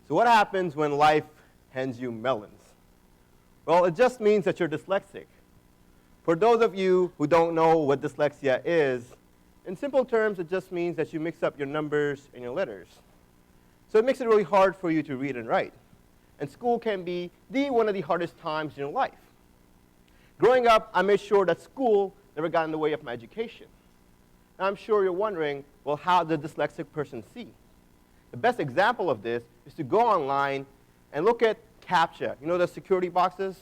So what happens when life hands you melons? Well, it just means that you're dyslexic. For those of you who don't know what dyslexia is, in simple terms, it just means that you mix up your numbers and your letters. So it makes it really hard for you to read and write. And school can be one of the hardest times in your life. Growing up, I made sure that school never got in the way of my education. Now, I'm sure you're wondering, well, how does a dyslexic person see? The best example of this is to go online and look at CAPTCHA. You know the security boxes?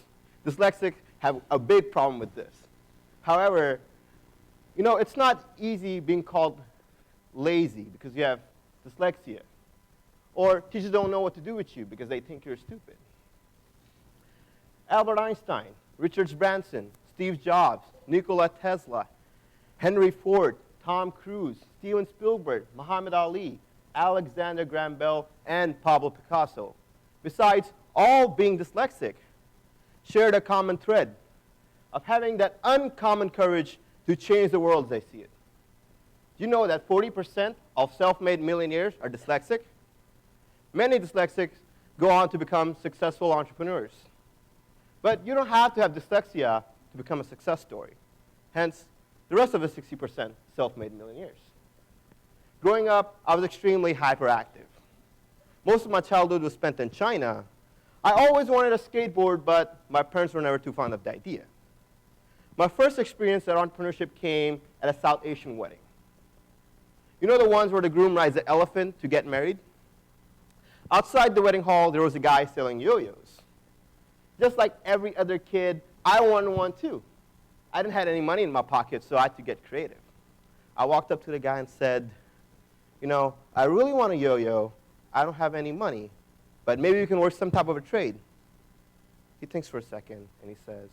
Dyslexics have a big problem with this. However, you know, it's not easy being called lazy because you have dyslexia. Or teachers don't know what to do with you because they think you're stupid. Albert Einstein, Richard Branson, Steve Jobs, Nikola Tesla, Henry Ford, Tom Cruise, Steven Spielberg, Muhammad Ali, Alexander Graham Bell, and Pablo Picasso, besides all being dyslexic, shared a common thread of having that uncommon courage to change the world as they see it. Do you know that 40% of self-made millionaires are dyslexic? Many dyslexics go on to become successful entrepreneurs. But you don't have to have dyslexia to become a success story. Hence, the rest of the 60% self-made millionaires. Growing up, I was extremely hyperactive. Most of my childhood was spent in China. I always wanted a skateboard, but my parents were never too fond of the idea. My first experience at entrepreneurship came at a South Asian wedding. You know the ones where the groom rides the elephant to get married? Outside the wedding hall, there was a guy selling yo-yos. Just like every other kid, I wanted one too. I didn't have any money in my pocket, so I had to get creative. I walked up to the guy and said, you know, I really want a yo-yo. I don't have any money, but maybe we can work some type of a trade. He thinks for a second, and he says,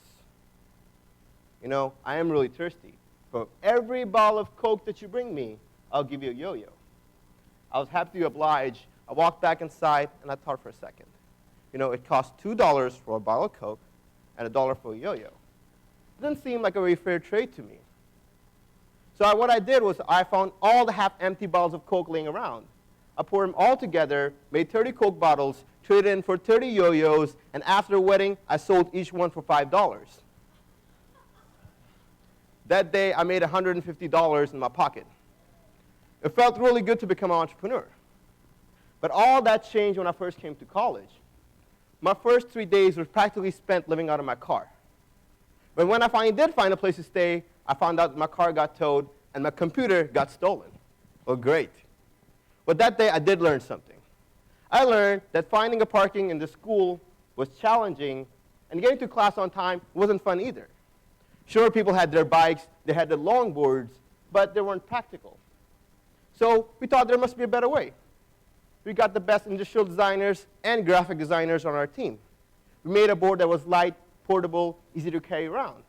you know, I am really thirsty. For every bottle of Coke that you bring me, I'll give you a yo-yo. I was happy to oblige. I walked back inside, and I thought for a second. You know, it costs $2 for a bottle of Coke and $1 for a yo-yo. It didn't seem like a very fair trade to me. So what I did was I found all the half-empty bottles of Coke laying around. I poured them all together, made 30 Coke bottles, traded in for 30 yo-yos, and after the wedding, I sold each one for $5. That day, I made $150 in my pocket. It felt really good to become an entrepreneur. But all that changed when I first came to college. My first 3 days were practically spent living out of my car. But when I finally did find a place to stay, I found out that my car got towed and my computer got stolen. Well, great. But that day, I did learn something. I learned that finding a parking in the school was challenging, and getting to class on time wasn't fun either. Sure, people had their bikes, they had their longboards, but they weren't practical. So we thought there must be a better way. We got the best industrial designers and graphic designers on our team. We made a board that was light, portable, easy to carry around.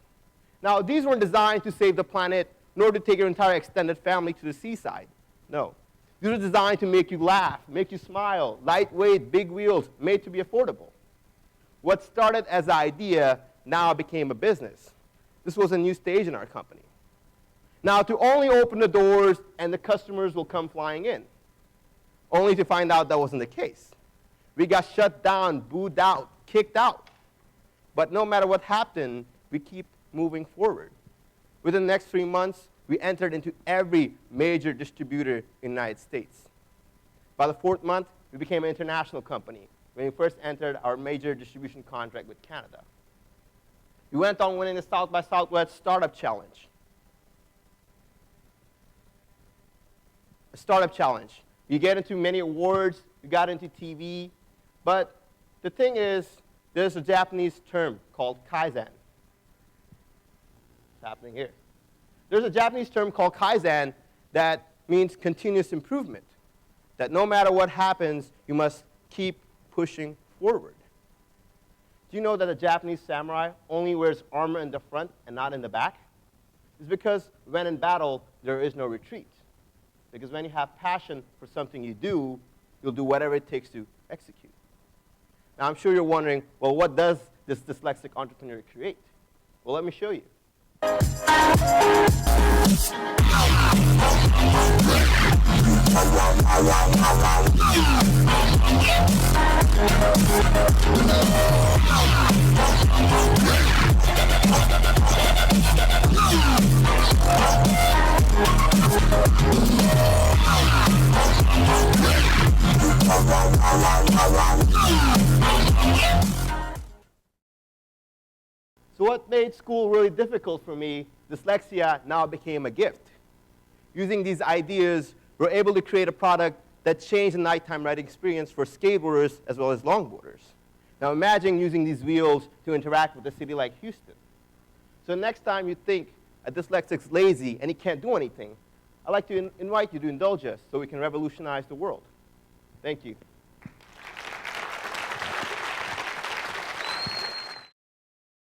Now, these weren't designed to save the planet, nor to take your entire extended family to the seaside. No. These were designed to make you laugh, make you smile, lightweight, big wheels, made to be affordable. What started as an idea now became a business. This was a new stage in our company. Now, to only open the doors and the customers will come flying in, only to find out that wasn't the case. We got shut down, booed out, kicked out. But no matter what happened, we keep moving forward. Within the next 3 months, we entered into every major distributor in the United States. By the 4th month, we became an international company when we first entered our major distribution contract with Canada. We went on winning the South by Southwest Startup Challenge. A Startup Challenge. You get into many awards, you got into TV, but the thing is, there's a Japanese term called Kaizen. It's happening here. There's a Japanese term called Kaizen that means continuous improvement, that no matter what happens, you must keep pushing forward. Do you know that a Japanese samurai only wears armor in the front and not in the back? It's because when in battle, there is no retreat. Because when you have passion for something you do, you'll do whatever it takes to execute. Now, I'm sure you're wondering, well, what does this dyslexic entrepreneur create? Well, let me show you. So what made school really difficult for me, dyslexia now became a gift. Using these ideas, we're able to create a product that changed the nighttime riding experience for skateboarders as well as longboarders. Now imagine using these wheels to interact with a city like Houston. So next time you think a dyslexic's lazy and he can't do anything, I'd like to invite you to indulge us so we can revolutionize the world. Thank you.